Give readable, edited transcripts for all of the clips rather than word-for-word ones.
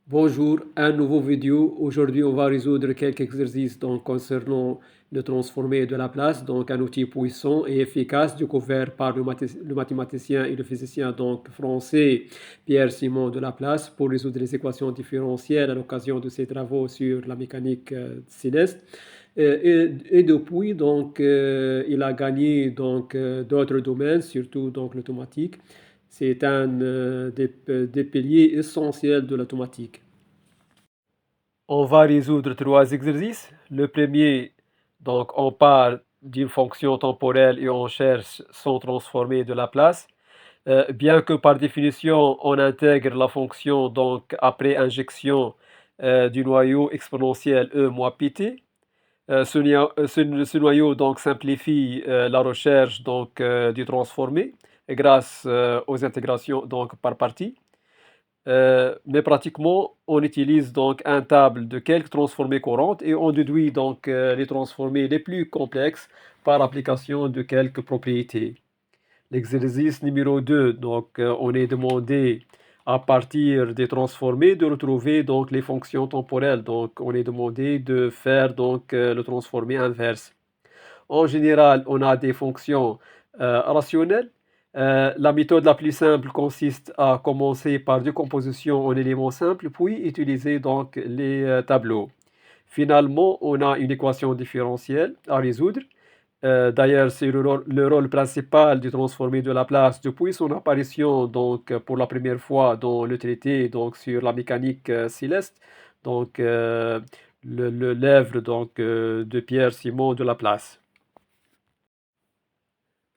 Bonjour, un nouveau vidéo. Aujourd'hui, on va résoudre quelques exercices concernant le transformé de Laplace, un outil puissant et efficace découvert par le mathématicien et le physicien français Pierre-Simon de Laplace pour résoudre les équations différentielles à l'occasion de ses travaux sur la mécanique céleste. Et depuis, il a gagné d'autres domaines, surtout l'automatique. C'est un des piliers essentiels de l'automatique. On va résoudre trois exercices. Le premier, on part d'une fonction temporelle et on cherche son transformé de Laplace. Bien que par définition, on intègre la fonction après injection du noyau exponentiel e moins pt. Ce noyau simplifie la recherche du transformé grâce aux intégrations par partie. Mais pratiquement, on utilise un table de quelques transformées courantes et on déduit les transformées les plus complexes par application de quelques propriétés. L'exercice numéro 2, on est demandé à partir des transformées de retrouver les fonctions temporelles. Donc, on est demandé de faire le transformé inverse. En général, on a des fonctions rationnelles. La méthode la plus simple consiste à commencer par décomposition en éléments simples, puis utiliser les tableaux. Finalement, on a une équation différentielle à résoudre. D'ailleurs, c'est le rôle principal du transformé de Laplace depuis son apparition pour la première fois dans le traité sur la mécanique céleste, l'œuvre de Pierre-Simon de Laplace.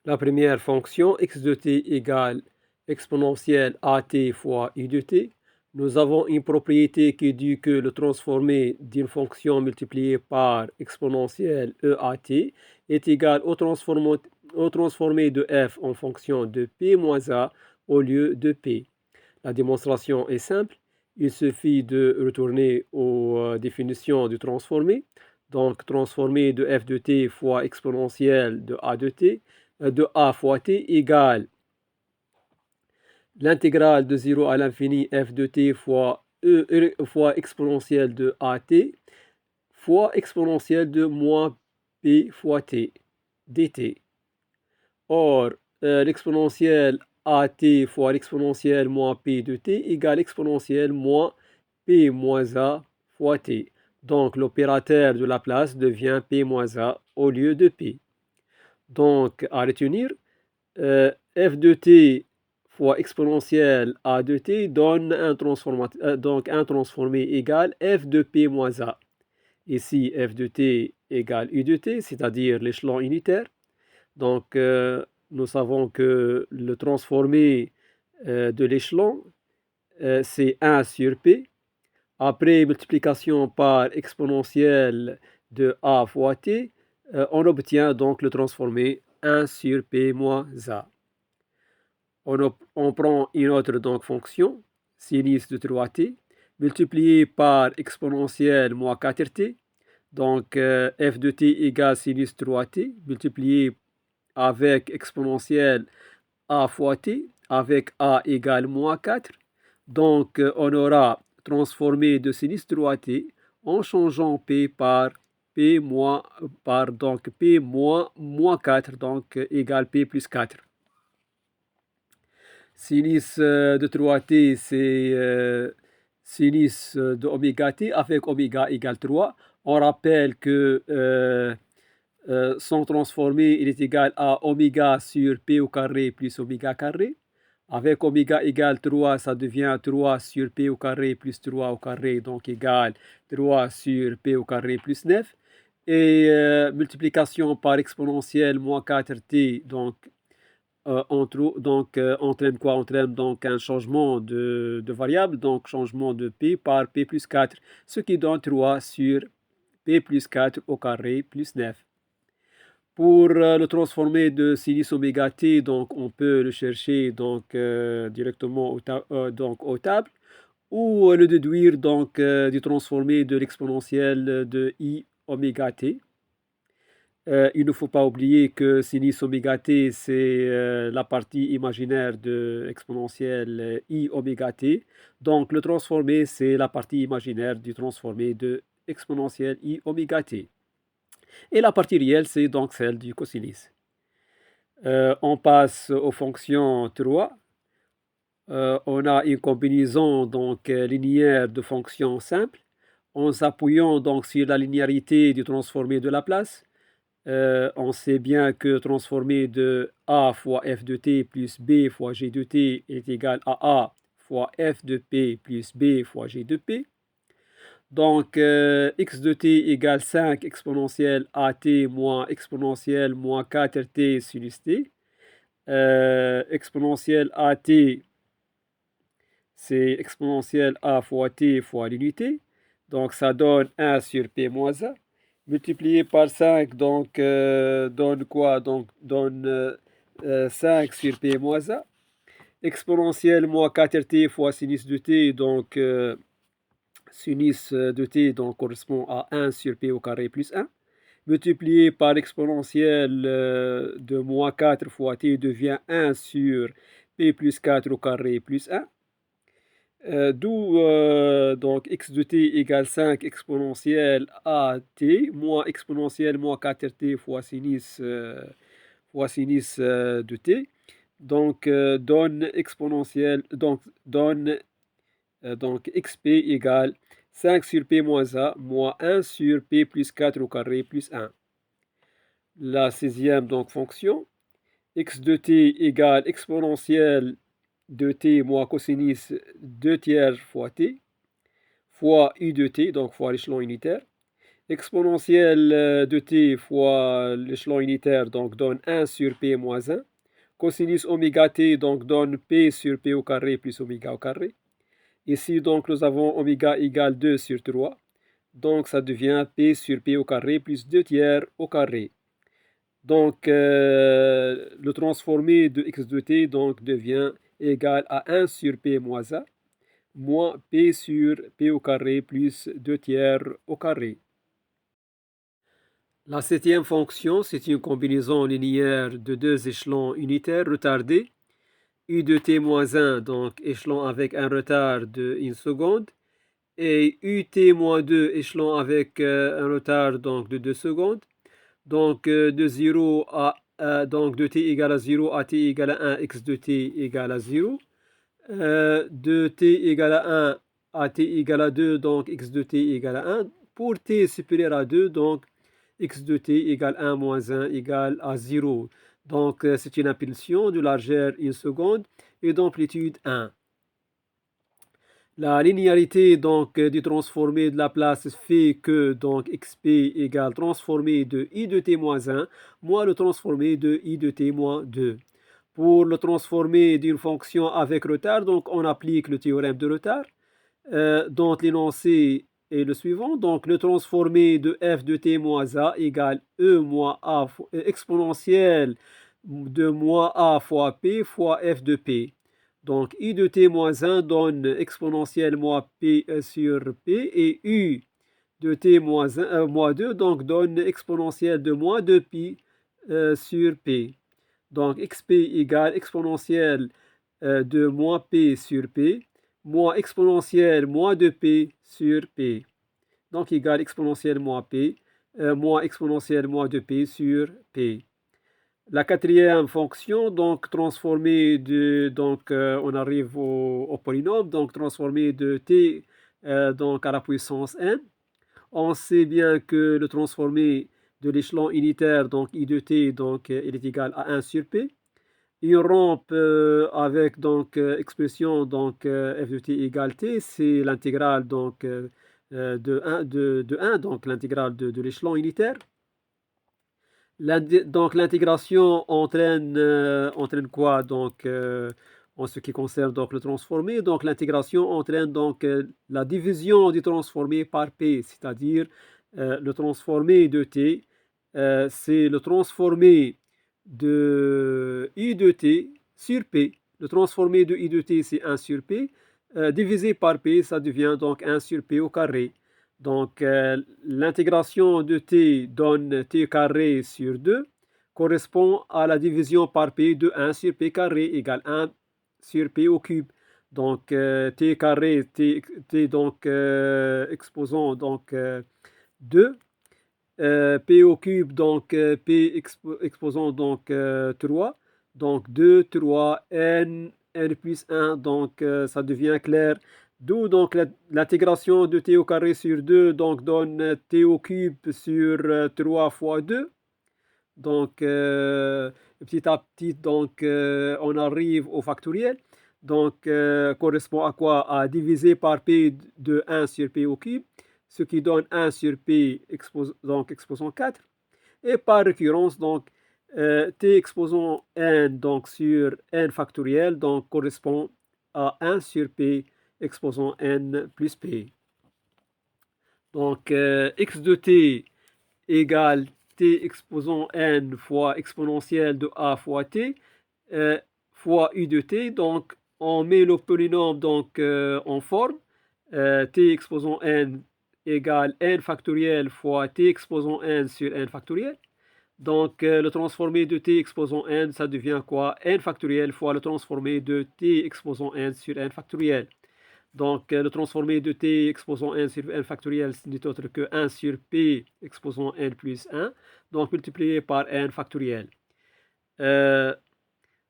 La première fonction x de t égale exponentielle at fois i de t. Nous avons une propriété qui dit que le transformé d'une fonction multipliée par exponentielle e à t est égal au transformé de f en fonction de p moins a au lieu de p. La démonstration est simple. Il suffit de retourner aux définitions du transformé. Donc, transformé de f de t fois exponentielle de a de t, de a fois t égale l'intégrale de 0 à l'infini f de t fois fois exponentielle de at fois exponentielle de moins p fois t dt. Or, l'exponentielle at fois l'exponentielle moins p de t égale exponentielle moins p moins a fois t. Donc, l'opérateur de Laplace devient p moins a au lieu de p. Donc, à retenir, f de t fois exponentielle a de t donne un transformé égal f de p moins a. Ici, f de t égale u de t, c'est-à-dire l'échelon unitaire. Donc, nous savons que le transformé de l'échelon, c'est 1 sur p. Après multiplication par exponentielle de a fois t, on obtient le transformé 1 sur p moins a. On prend une autre fonction, sinus de 3t, multiplié par exponentielle moins 4t. Donc, f de t égale sinus 3t, multiplié avec exponentielle a fois t, avec a égale moins 4. Donc, on aura transformé de sinus 3t en changeant p par p moins, p moins 4, donc égale p plus 4. Sinus de 3t, c'est sinus de oméga t avec oméga égale 3. On rappelle que son transformé, il est égal à oméga sur p au carré plus oméga carré. Avec oméga égale 3, ça devient 3 sur p au carré plus 3 au carré, donc égal 3 sur p au carré plus 9. Et multiplication par exponentielle moins 4t, entraîne quoi? Entraîne un changement de variable, donc changement de p par p plus 4, ce qui donne 3 sur p plus 4 au carré plus 9. Pour le transformer de sinus oméga t, on peut le chercher directement aux tables ou le déduire du transformé de l'exponentielle de i oméga t. Il ne faut pas oublier que sinus oméga t, c'est la partie imaginaire de exponentielle i oméga t. Donc le transformé, c'est la partie imaginaire du transformé de exponentielle i oméga t. Et la partie réelle, c'est donc celle du cosinus. On passe aux fonctions 3. On a une combinaison donc linéaire de fonctions simples en s'appuyant donc sur la linéarité du transformé de Laplace. On sait bien que transformé de a fois f de t plus b fois g de t est égal à a fois f de p plus b fois g de p. Donc x de t égale 5 exponentielle at moins exponentielle moins 4t sinus t. Exponentielle at, c'est exponentielle a fois t fois l'unité. Donc ça donne 1 sur p moins 1. Multiplié par 5, donc donne quoi? Donc donne 5 sur p moins 1. Exponentielle moins 4t fois sinus de t, donc sinus de t donc, correspond à 1 sur p au carré plus 1. Multiplié par exponentielle de moins 4 fois t devient 1 sur p plus 4 au carré plus 1. D'où donc x de t égale 5 exponentielle à t moins exponentielle moins 4t fois sinus de t. Donc donne exponentielle, donc donne donc xp égale 5 sur p moins 1 moins 1 sur p plus 4 au carré plus 1. La 16e donc fonction, x de t égale exponentielle de t moins cosinus 2 tiers fois t fois u de t, donc fois l'échelon unitaire. Exponentielle de t fois l'échelon unitaire, donc donne 1 sur p moins 1. Cosinus oméga t, donc donne p sur p au carré plus oméga au carré. Ici, donc, nous avons oméga égale 2 sur 3. Donc, ça devient p sur p au carré plus 2 tiers au carré. Donc, le transformé de x de t donc, devient égal à 1 sur p moins 1 moins p sur p au carré plus 2 tiers au carré. La 7e fonction, c'est une combinaison linéaire de deux échelons unitaires retardés. U de t moins 1, donc échelon avec un retard de 1 seconde, et ut moins 2, échelon avec un retard donc, de 2 secondes. Donc de 0 à donc de t égale à 0 à t égale à 1, x de t égale à 0. De t égale à 1 à t égale à 2, donc x de t égale à 1. Pour t supérieur à 2, donc x de t égale 1 moins 1 égale à 0. Donc c'est une impulsion de largeur 1 seconde et d'amplitude 1. La linéarité donc du transformé de Laplace fait que donc xp égale transformé de i de t moins 1 moins le transformé de i de t moins 2. Pour le transformé d'une fonction avec retard, donc on applique le théorème de retard, dont l'énoncé est le suivant. Donc le transformé de f de t moins a égale e moins a exponentielle de moins a fois p fois f de p. Donc i de t moins 1 donne exponentielle moins p sur p et u de t moins 2 donc donne exponentielle de moins 2pi sur p. Donc xp égale exponentielle de moins p sur p moins exponentielle moins 2p sur p. Donc égale exponentielle moins p moins exponentielle moins 2p sur p. La 4e fonction, donc transformée de, donc on arrive au polynôme, donc transformée de t donc à la puissance n. On sait bien que le transformé de l'échelon unitaire, donc i de t, donc il est égal à 1 sur p. Une rampe avec donc expression donc f de t égale t, c'est l'intégrale donc de 1, donc l'intégrale de l'échelon unitaire. Donc l'intégration entraîne quoi donc en ce qui concerne donc le transformé? Donc l'intégration entraîne donc la division du transformé par p, c'est-à-dire le transformé de t, c'est le transformé de i de t sur p. Le transformé de i de t, c'est 1 sur p, divisé par p, ça devient donc 1 sur p au carré. Donc, l'intégration de t donne t carré sur 2 correspond à la division par p de 1 sur p carré égale 1 sur p au cube. Donc, t carré, t donc, exposant donc 2, p au cube, donc p exposant donc 3, donc 2, 3, n plus 1, donc ça devient clair. D'où donc l'intégration de t au carré sur 2 donc donne t au cube sur 3 fois 2. Donc petit à petit donc on arrive au factoriel. Donc correspond à quoi? À diviser par p de 1 sur p au cube, ce qui donne 1 sur p donc exposant 4. Et par récurrence, donc t exposant n donc sur n factoriel donc correspond à 1 sur p exposant n plus p. Donc x de t égale t exposant n fois exponentielle de a fois t fois u de t. Donc on met le polynôme donc en forme. T exposant n égale n factoriel fois t exposant n sur n factoriel. Donc le transformé de t exposant n, ça devient quoi? N factoriel fois le transformé de t exposant n sur n factoriel. Donc, le transformé de t exposant n sur n factoriel, ce n'est autre que 1 sur p exposant n plus 1, donc multiplié par n factoriel.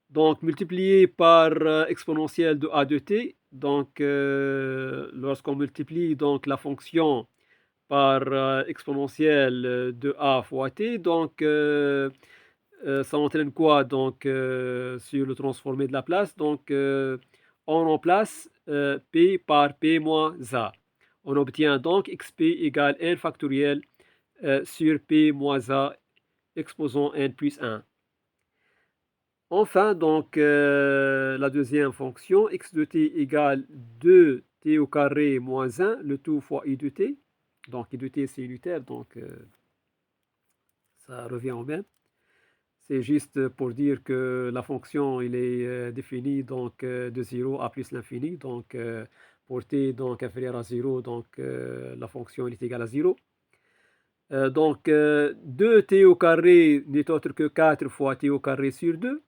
Donc, multiplié par exponentielle de a de t, donc lorsqu'on multiplie donc la fonction par exponentielle de a fois t, donc ça entraîne quoi? Donc, sur le transformé de la place, donc on remplace p par p moins a. On obtient donc xp égale n factoriel sur p moins a exposant n plus 1. Enfin, donc, la deuxième fonction, x de t égale 2t au carré moins 1, le tout fois i de t. Donc, i de t, c'est unitaire, donc ça revient au même. C'est juste pour dire que la fonction il est définie donc de 0 à plus l'infini. Donc pour t donc inférieur à 0, donc la fonction est égale à 0. Donc 2t au carré n'est autre que 4 fois t au carré sur 2.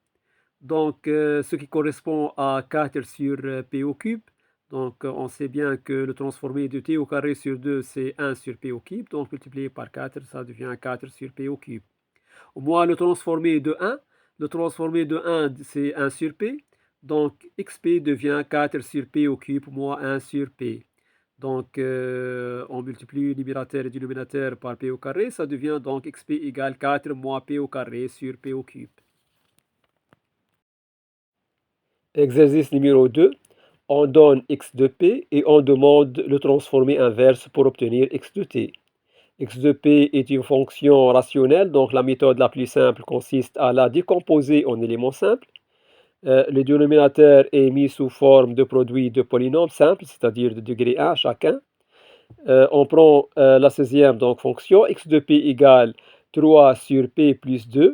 Donc ce qui correspond à 4 sur p au cube. Donc on sait bien que le transformé de t au carré sur 2 c'est 1 sur p au cube. Donc multiplié par 4, ça devient 4 sur p au cube. Moins le transformé de 1. Le transformé de 1, c'est 1 sur p. Donc, xp devient 4 sur p au cube moins 1 sur p. Donc, on multiplie numérateur et dénominateur par p au carré. Ça devient donc xp égale 4 moins p au carré sur p au cube. Exercice numéro 2. On donne x de p et on demande le transformé inverse pour obtenir x de t. X de p est une fonction rationnelle, donc la méthode la plus simple consiste à la décomposer en éléments simples. Le dénominateur est mis sous forme de produit de polynômes simples, c'est-à-dire de degré 1 chacun. On prend la 16e donc, fonction, x de p égale 3 sur p plus 2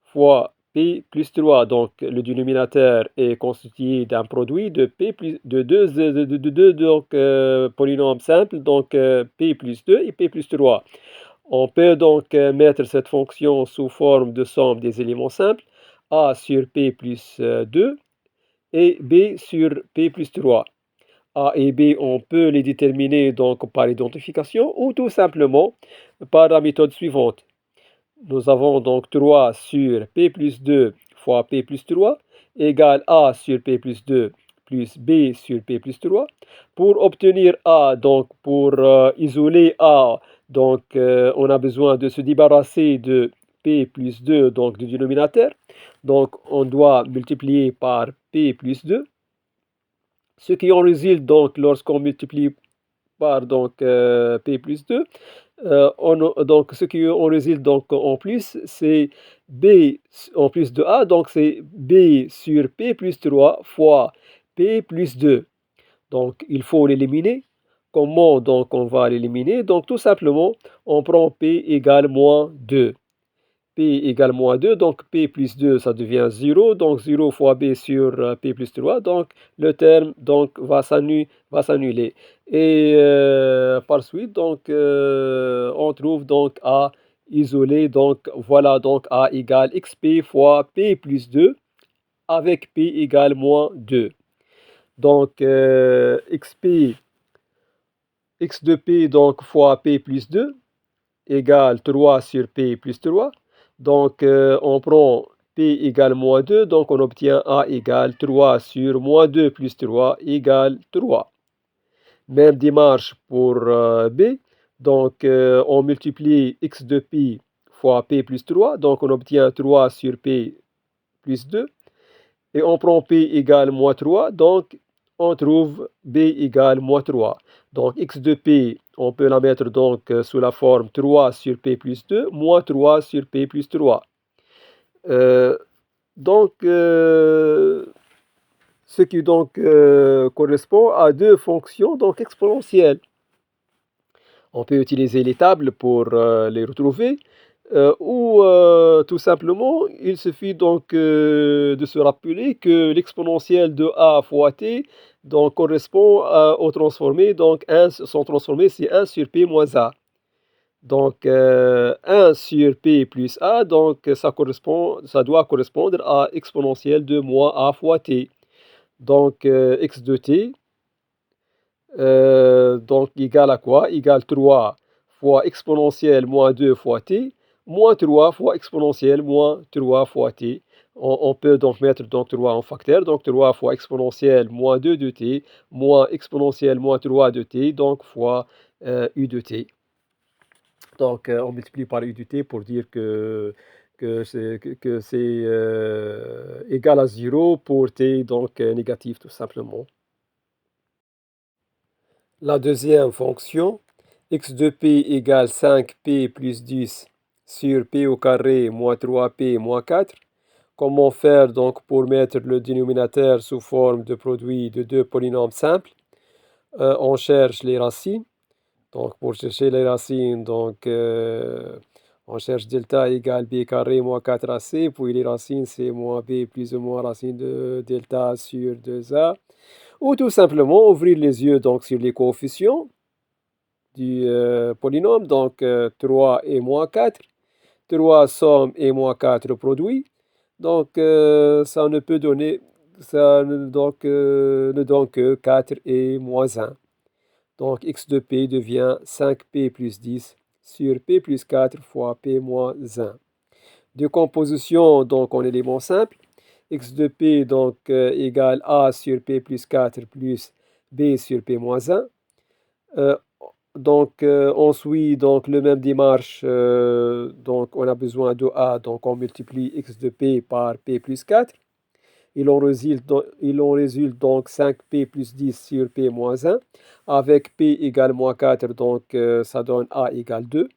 fois p plus 3. Donc le dénominateur est constitué d'un produit de p plus de deux donc, polynômes simples, donc p plus 2 et p plus 3. On peut donc mettre cette fonction sous forme de somme des éléments simples, a sur p plus 2 et b sur p plus 3. A et b, on peut les déterminer donc par identification ou tout simplement par la méthode suivante. Nous avons donc 3 sur p plus 2 fois p plus 3 égale a sur p plus 2 plus b sur p plus 3. Pour obtenir a, donc pour isoler a, donc on a besoin de se débarrasser de p plus 2, donc du dénominateur. Donc on doit multiplier par p plus 2. Ce qui en résulte donc lorsqu'on multiplie par donc p plus 2. Donc ce qui en résulte donc en plus, c'est b en plus de a, donc c'est b sur p plus 3 fois p plus 2. Donc il faut l'éliminer. Comment donc on va l'éliminer? Donc tout simplement, on prend p égale moins 2. P égale moins 2, donc P plus 2, ça devient 0, donc 0 fois B sur P plus 3, donc le terme donc, va s'annuler. Et par suite, donc, on trouve donc A isolé, donc voilà, donc A égale XP fois P plus 2 avec P égale moins 2. Donc, XP, X de P donc fois P plus 2 égale 3 sur P plus 3. Donc, on prend P égale moins 2, donc on obtient A égale 3 sur moins 2 plus 3 égale 3. Même démarche pour B. Donc, on multiplie X de P fois P plus 3, donc on obtient 3 sur P plus 2. Et on prend P égale moins 3, donc on trouve B égale moins 3. Donc X de P, on peut la mettre donc sous la forme 3 sur P plus 2, moins 3 sur P plus 3. Donc, ce qui donc correspond à deux fonctions donc exponentielles. On peut utiliser les tables pour les retrouver. Ou tout simplement, il suffit donc de se rappeler que l'exponentielle de a fois t donc, correspond au transformé. Donc, son transformé, c'est 1 sur p moins a. Donc, 1 sur p plus a, donc ça doit correspondre à exponentielle de moins a fois t. Donc, x de t, donc égale à quoi? Égale 3 fois exponentielle moins 2 fois t, moins 3 fois exponentielle moins 3 fois t. On peut donc mettre donc 3 en facteur, donc 3 fois exponentielle moins 2 de t, moins exponentielle moins 3 de t, donc fois u de t. Donc on multiplie par u de t pour dire que c'est égal à 0 pour t donc négatif tout simplement. La deuxième fonction, x de p égale 5p plus 10 sur p au carré moins 3p moins 4. Comment faire donc pour mettre le dénominateur sous forme de produit de deux polynômes simples? On cherche les racines. Donc pour chercher les racines, donc, on cherche delta égale b carré moins 4ac, puis les racines c'est moins b plus ou moins racine de delta sur 2a. Ou tout simplement ouvrir les yeux donc, sur les coefficients du polynôme, donc 3 et moins 4. 3 somme et moins 4 produit. Donc ça ne peut donner, ça ne, donc, ne donne que 4 et moins 1. Donc x de p devient 5p plus 10 sur p plus 4 fois p moins 1. Décomposition donc en éléments simples. X de p donc égale a sur p plus 4 plus b sur p moins 1. Donc on suit donc le même démarche, donc on a besoin de a, donc on multiplie x de p par p plus 4. Il en résulte donc 5p plus 10 sur p moins 1. Avec p égale moins 4, donc ça donne a égale 2.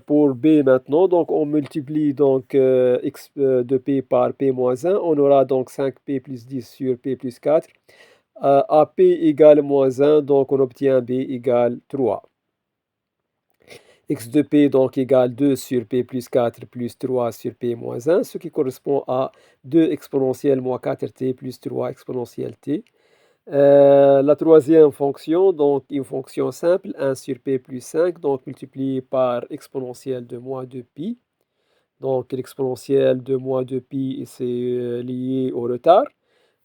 Pour b maintenant, donc on multiplie donc x de p par p moins 1. On aura donc 5p plus 10 sur p plus 4. À p égale moins 1, donc on obtient b égale 3. X de p donc égale 2 sur p plus 4 plus 3 sur p moins 1, ce qui correspond à 2 exponentielle moins 4t plus 3 exponentielle t. La troisième fonction, donc une fonction simple, 1 sur p plus 5, donc multiplié par exponentielle de moins 2pi. Donc l'exponentielle de moins 2pi, c'est lié au retard.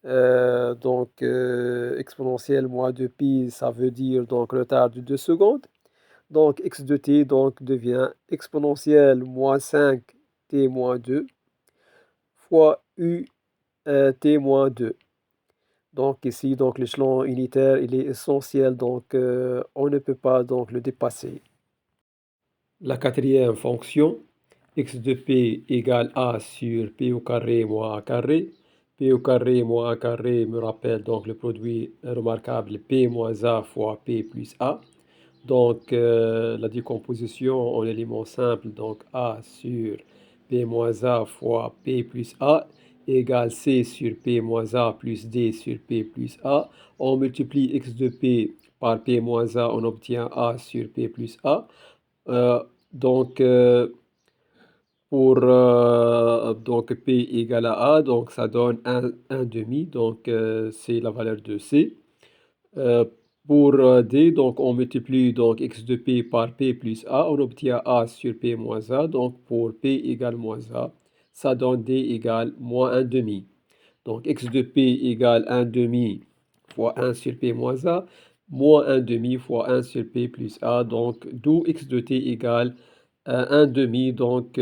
Donc exponentielle moins 2pi, ça veut dire donc retard de 2 secondes. Donc x de t donc, devient exponentielle moins 5t moins 2 fois u t moins 2. Donc ici, donc l'échelon unitaire, il est essentiel, donc on ne peut pas donc le dépasser. La quatrième fonction, x de p égale a sur p au carré moins a carré. P au carré moins a carré me rappelle donc le produit remarquable p moins a fois p plus a. Donc la décomposition en éléments simples, donc a sur p moins a fois p plus a égale c sur p moins a plus d sur p plus a. On multiplie x de p par p moins a, on obtient a sur p plus a. Donc Pour donc P égale à A, donc ça donne un demi, donc c'est la valeur de C. Euh, pour D, donc on multiplie donc x de P par P plus A, on obtient A sur P moins A, donc pour P égale moins A, ça donne D égale moins un demi. Donc x de P égale un demi fois 1 sur P moins A, moins un demi fois 1 sur P plus A, donc d'où x de T égale un demi, donc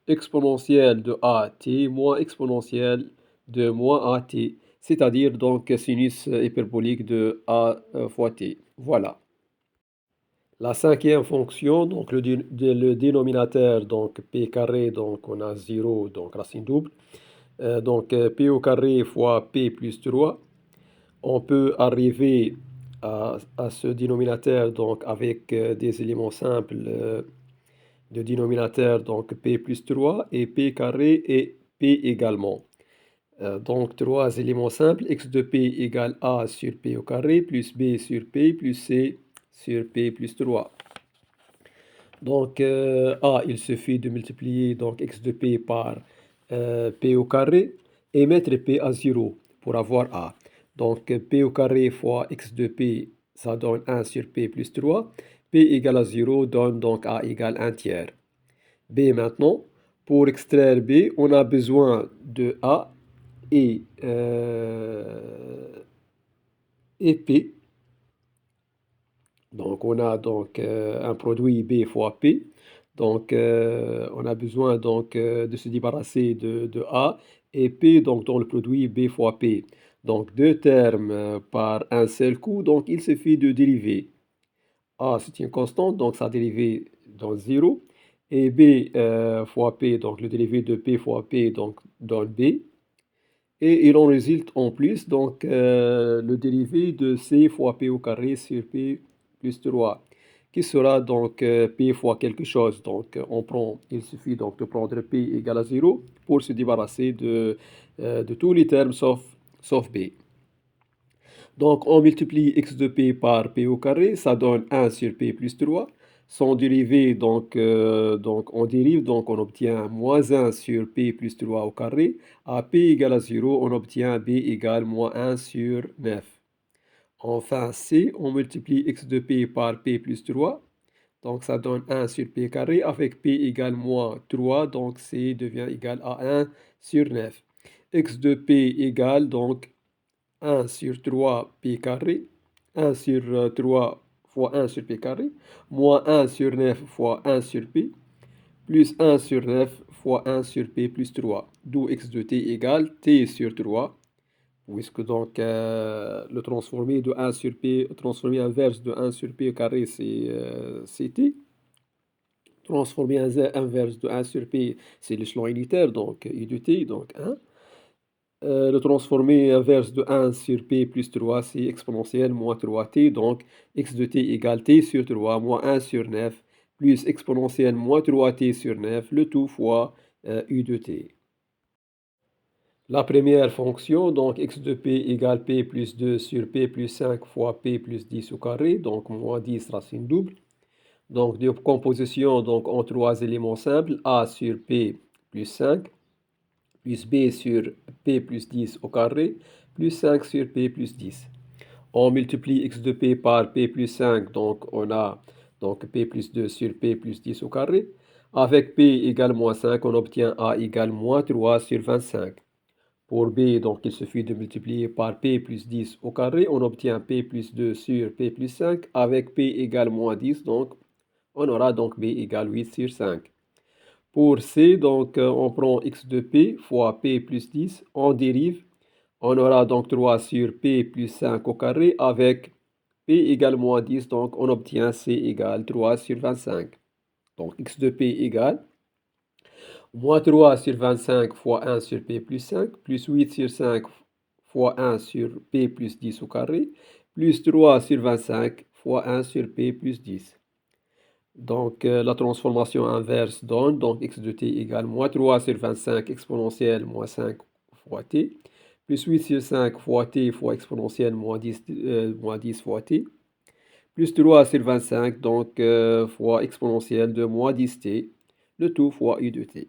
exponentielle de a t moins exponentielle de moins a t, c'est-à-dire donc sinus hyperbolique de a fois t. Voilà. La cinquième fonction, donc le dénominateur, donc p carré, donc on a 0, donc racine double. Donc p au carré fois p plus 3. On peut arriver à ce dénominateur donc avec des éléments simples de dénominateur, donc p plus 3 et p carré et p également. Donc trois éléments simples, x de p égale a sur p au carré plus b sur p plus c sur p plus 3. Donc a, il suffit de multiplier donc x de p par p au carré et mettre p à 0 pour avoir a. Donc p au carré fois x de p, ça donne 1 sur p plus 3. P égale à 0 donne donc a égale 1 tiers. B maintenant. Pour extraire B, on a besoin de A et, et P. Donc on a donc un produit B fois P. Donc on a besoin donc de se débarrasser de A et P donc dans le produit B fois P. Donc deux termes par un seul coup, donc il suffit de dériver. A c'est une constante, donc ça dérivé dans 0. Et B fois P, donc le dérivé de P fois P donc donne B. Et il en résulte en plus donc le dérivé de C fois P au carré sur P plus 3, qui sera donc P fois quelque chose. Donc il suffit donc de prendre P égale à 0 pour se débarrasser de tous les termes sauf B. Donc on multiplie x de p par p au carré, ça donne 1 sur p plus 3. Son dérivé, donc on dérive, donc on obtient moins 1 sur p plus 3 au carré. À p égale à 0, on obtient b égale moins 1 sur 9. Enfin c, on multiplie x de p par p plus 3. Donc ça donne 1 sur p carré avec p égale moins 3, donc c devient égal à 1 sur 9. X de p égale donc 1 sur 3 pi carré, 1 sur 3 fois 1 sur pi carré, moins 1 sur 9 fois 1 sur pi, plus 1 sur 9 fois 1 sur pi plus 3, d'où x de t égale t sur 3, puisque donc le transformé de 1 sur p, transformé inverse de 1 sur p carré, c'est t. Transformé inverse de 1 sur p, c'est l'échelon unitaire, donc i de t, donc 1. Le transformé inverse de 1 sur p plus 3, c'est exponentielle moins 3t, donc x de t égale t sur 3 moins 1 sur 9, plus exponentielle moins 3t sur 9, le tout fois u de t. La première fonction, donc x de p égale p plus 2 sur p plus 5 fois p plus 10 au carré, donc moins 10 racine double. Donc de composition donc, en trois éléments simples, a sur p plus 5, plus b sur p plus 10 au carré, plus 5 sur p plus 10. On multiplie x de p par p plus 5, donc on a donc p plus 2 sur p plus 10 au carré. Avec p égale moins 5, on obtient a égale moins 3 sur 25. Pour b, donc il suffit de multiplier par p plus 10 au carré, on obtient p plus 2 sur p plus 5. Avec p égale moins 10, donc on aura donc b égale 8 sur 5. Pour C, donc on prend x de p fois p plus 10, on dérive. On aura donc 3 sur p plus 5 au carré avec p égale moins 10, donc on obtient c égale 3 sur 25. Donc x de p égale moins 3 sur 25 fois 1 sur p plus 5, plus 8 sur 5 fois 1 sur p plus 10 au carré, plus 3 sur 25 fois 1 sur p plus 10. Donc la transformation inverse donne donc x de t égale moins 3 sur 25 exponentielle moins 5 fois t, plus 8 sur 5 fois t fois exponentielle moins 10 fois t, plus 3 sur 25 donc fois exponentielle de moins 10t, le tout fois I de t.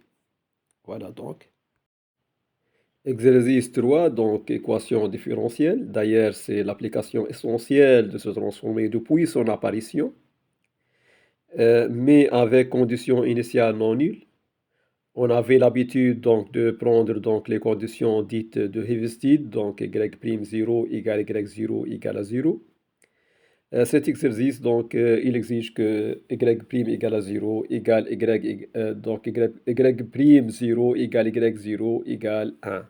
Voilà donc. Exercice 3, donc équation différentielle. D'ailleurs, c'est l'application essentielle de se transformer depuis son apparition, mais avec conditions initiales non nulles. On avait l'habitude donc de prendre donc les conditions dites de Hvisteed, donc y'0 égale y0 égale à 0. Cet exercice, donc, il exige que y' égale à 0 égale donc y' 0 égale y0 égale 1.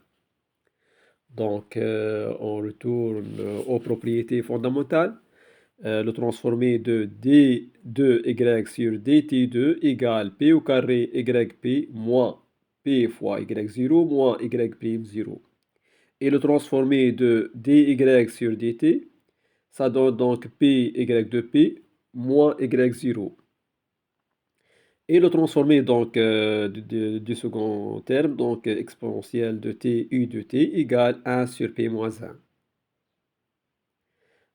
Donc, on retourne aux propriétés fondamentales. Le transformé de d2y sur dt2 égale p au carré yp moins p fois y0 moins y'0. Et le transformé de dy sur dt, ça donne donc p y de p moins y0. Et le transformé donc du second terme, donc exponentielle de t u de t égale 1 sur p moins 1.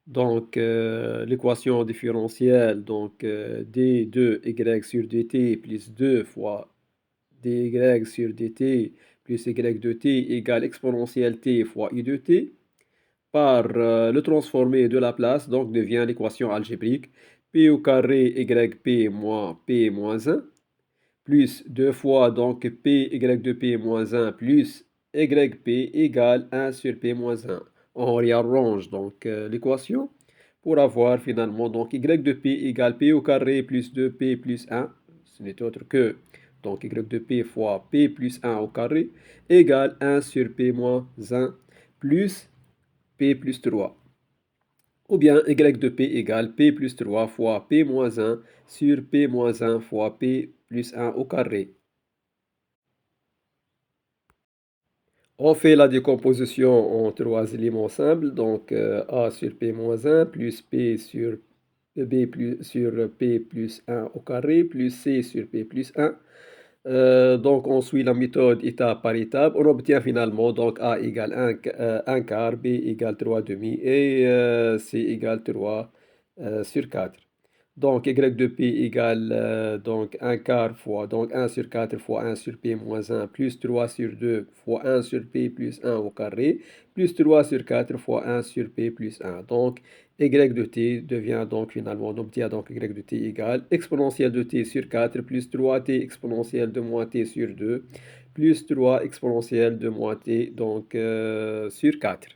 Donc l'équation différentielle, donc d2y sur dt plus 2 fois dy sur dt plus y de t égale exponentielle t fois i de t par le transformé de Laplace, donc devient l'équation algébrique p au carré yp moins p moins 1 plus 2 fois donc p y de p moins 1 plus yp égale 1 sur p moins 1. On réarrange donc l'équation pour avoir finalement donc y de p égale p au carré plus 2p plus 1. Ce n'est autre que donc y de p fois p plus 1 au carré égale 1 sur p moins 1 plus p plus 3. Ou bien y de p égale p plus 3 fois p moins 1 sur p moins 1 fois p plus 1 au carré. On fait la décomposition en trois éléments simples, donc a sur p moins 1 plus p sur b plus, sur p plus 1 au carré plus c sur p plus 1. Donc on suit la méthode étape par étape. On obtient finalement donc a égale 1 quart, b égale 3 demi et c égale 3 sur 4. Donc y de p égale donc 1 quart fois donc 1 sur 4 fois 1 sur p moins 1 plus 3 sur 2 fois 1 sur p plus 1 au carré plus 3 sur 4 fois 1 sur p plus 1. Donc y de t devient donc finalement, on obtient donc y de t égale exponentielle de t sur 4 plus 3t exponentielle de moins t sur 2 plus 3 exponentielle de moins t donc sur 4.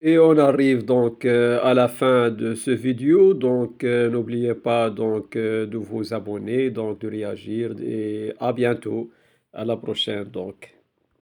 Et on arrive donc à la fin de ce vidéo, donc n'oubliez pas donc de vous abonner, donc de réagir et à bientôt, à la prochaine donc.